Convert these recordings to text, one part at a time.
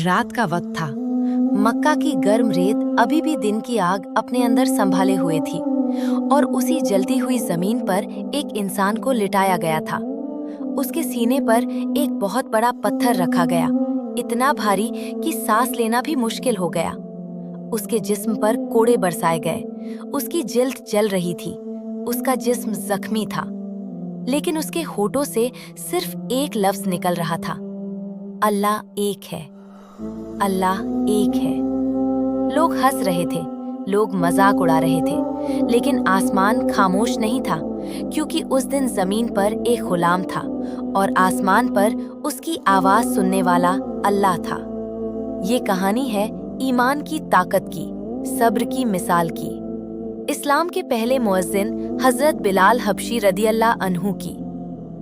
रात का वक्त था। मक्का की गर्म रेत अभी भी दिन की आग अपने अंदर संभाले हुए थी और उसी जलती हुई जमीन पर एक इंसान को लिटाया गया था। उसके सीने पर एक बहुत बड़ा पत्थर रखा गया, इतना भारी कि सांस लेना भी मुश्किल हो गया। उसके जिस्म पर कोड़े बरसाए गए, उसकी जिल्द जल रही थी, उसका जिस्म जख्मी था, लेकिन उसके होठों से सिर्फ एक लफ्ज निकल रहा था, अल्लाह एक है, अल्लाह एक है। लोग हंस रहे थे, लोग मजाक उड़ा रहे थे, लेकिन आसमान खामोश नहीं था, क्योंकि उस दिन जमीन पर एक गुलाम था और आसमान पर उसकी आवाज सुनने वाला अल्लाह था। ये कहानी है ईमान की ताकत की, सब्र की मिसाल की। इस्लाम के पहले मुअज्जिन हजरत बिलाल हबशी रदियल्लाहु अन्हु की।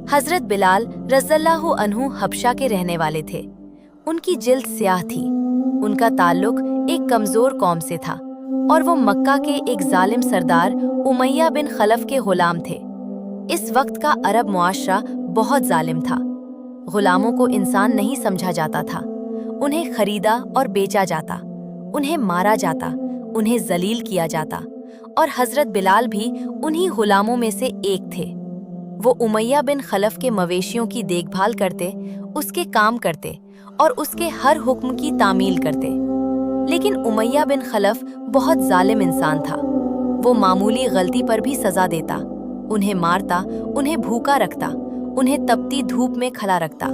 हजरत बिलाल रज़ियल्लाहु अन्हु हबशा के रहने वाले थे। उनकी जिल्द स्याह थी, उनका ताल्लुक एक कमजोर कौम से था और वो मक्का के एक जालिम सरदार उमैया बिन खलफ के गुलाम थे। इस वक्त का अरब मुआशरा बहुत जालिम था। गुलामों को इंसान नहीं समझा जाता था, उन्हें खरीदा और बेचा जाता, उन्हें मारा जाता, उन्हें जलील किया जाता, और हजरत बिलाल भी उन्हीं गुलामों में से एक थे। वो उमैया बिन खलफ के मवेशियों की देखभाल करते, उसके काम करते और उसके हर हुक्म की तामील करते। लेकिन उमैया बिन खलफ बहुत जालिम इंसान था। वो मामूली गलती पर भी सजा देता, उन्हें मारता, उन्हें भूखा रखता, उन्हें तपती धूप में खड़ा रखता।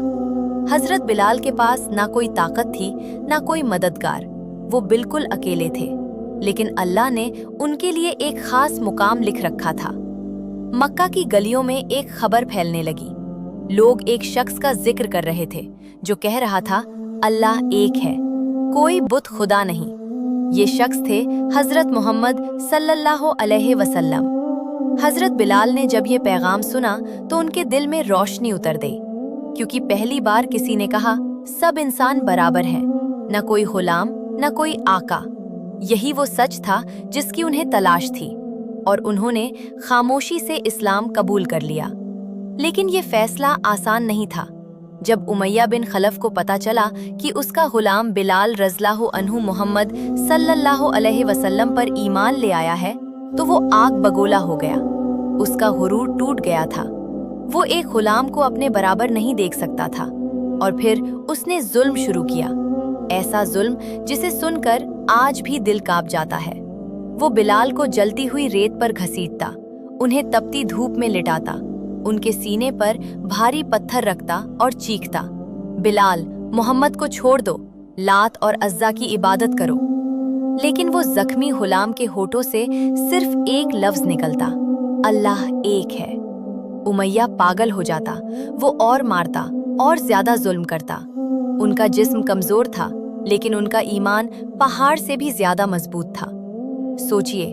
हजरत बिलाल के पास ना कोई ताकत थी, ना कोई मददगार, वो बिल्कुल अकेले थे। लेकिन अल्लाह ने उनके लिए एक खास मुकाम लिख रखा था। मक्का की गलियों में एक खबर फैलने लगी। लोग एक शख्स का जिक्र कर रहे थे जो कह रहा था, अल्लाह एक है, कोई बुत खुदा नहीं। ये शख्स थे हजरत मोहम्मद सल्लल्लाहु अलैहि वसल्लम। हजरत बिलाल ने जब ये पैगाम सुना तो उनके दिल में रोशनी उतर गई, क्योंकि पहली बार किसी ने कहा, सब इंसान बराबर हैं, न कोई गुलाम न कोई आका। यही वो सच था जिसकी उन्हें तलाश थी, और उन्होंने खामोशी से इस्लाम कबूल कर लिया। लेकिन ये फैसला आसान नहीं था। जब उमैया बिन खलफ को पता चला कि उसका गुलाम बिलाल रज़ियल्लाहु अन्हु मोहम्मद सल्लल्लाहु अलैहि वसल्लम पर ईमान ले आया है, तो वो आग बगोला हो गया। उसका गुरूर टूट गया था। वो एक गुलाम को अपने बराबर नहीं देख सकता था, और फिर उसने जुल्म शुरू किया, ऐसा जुल्म जिसे सुनकर आज भी दिल कांप जाता है। वो बिलाल को जलती हुई रेत पर घसीटता, उन्हें तपती धूप में लिटाता, उनके सीने पर भारी पत्थर रखता और चीखता, बिलाल, मोहम्मद को छोड़ दो, लात और अज़्ज़ा की इबादत करो। लेकिन वो जख्मी गुलाम के होठों से सिर्फ एक लफ्ज निकलता, अल्लाह एक है। उमैया पागल हो जाता, वो और मारता और ज्यादा जुल्म करता। उनका जिस्म कमजोर था, लेकिन उनका ईमान पहाड़ से भी ज्यादा मजबूत था। सोचिए,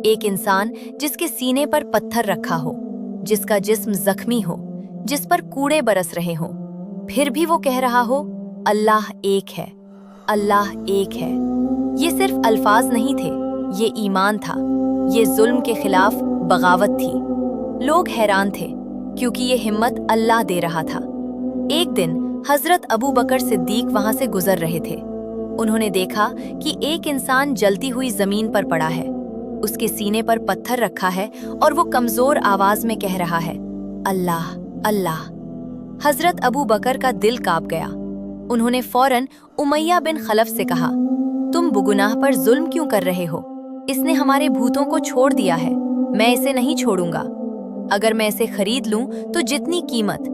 एक इंसान जिसके सीने पर पत्थर रखा हो, जिसका जिस्म जख्मी हो, जिस पर कूड़े बरस रहे हो, फिर भी वो कह रहा हो, अल्लाह एक है, अल्लाह एक है। ये सिर्फ अल्फाज नहीं थे, ये ईमान था, ये जुल्म के खिलाफ बगावत थी। लोग हैरान थे, क्योंकि ये हिम्मत अल्लाह दे रहा था। एक दिन हजरत अबू बकर सिद्दीक वहां से गुजर रहे थे। उन्होंने देखा कि एक इंसान जलती हुई जमीन पर पड़ा है, उसके सीने पर पत्थर रखा है और वो कमजोर आवाज में कह रहा है, अल्लाह अल्लाह। हजरत अबू बकर का दिल कांप गया। उन्होंने फौरन उमैया बिन खलफ से कहा, तुम बेगुनाह पर जुल्म क्यों कर रहे हो? इसने हमारे भूतों को छोड़ दिया है, मैं इसे नहीं छोड़ूंगा। अगर मैं इसे खरीद लूं तो जितनी कीमत